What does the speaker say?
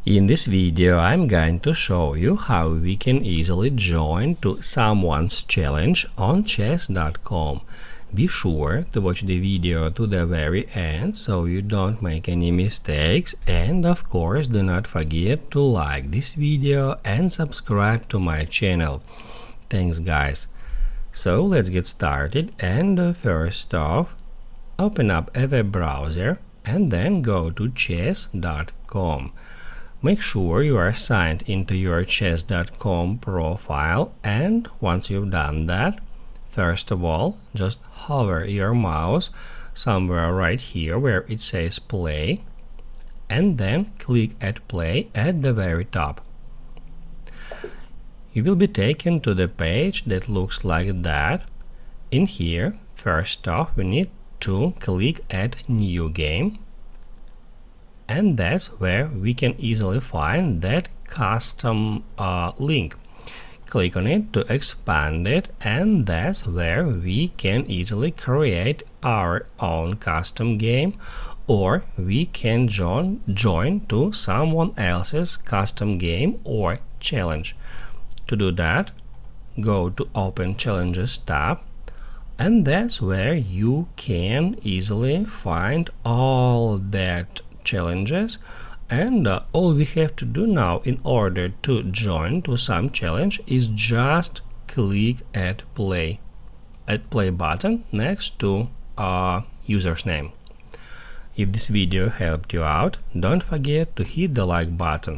In this video, I'm going to show you how we can easily join to someone's challenge on chess.com. Be sure to watch the video to the very end so you don't make any mistakes, and of course do not forget to like this video and subscribe to my channel. Thanks guys. So let's get started, and first off, open up a web browser and then go to chess.com. Make sure you are signed into your chess.com profile, and once you've done that, first of all, just hover your mouse somewhere right here where it says play, and then click at play at the very top. You will be taken to the page that looks like that. In here, first off, we need to click at new game, and that's where we can easily find that custom link. Click on it to expand it, and that's where we can easily create our own custom game, or we can join to someone else's custom game or challenge. To do that, go to Open Challenges tab, and that's where you can easily find all that challenges, and all we have to do now in order to join to some challenge is just click at play button next to user's name. If this video helped you out, don't forget to hit the like button.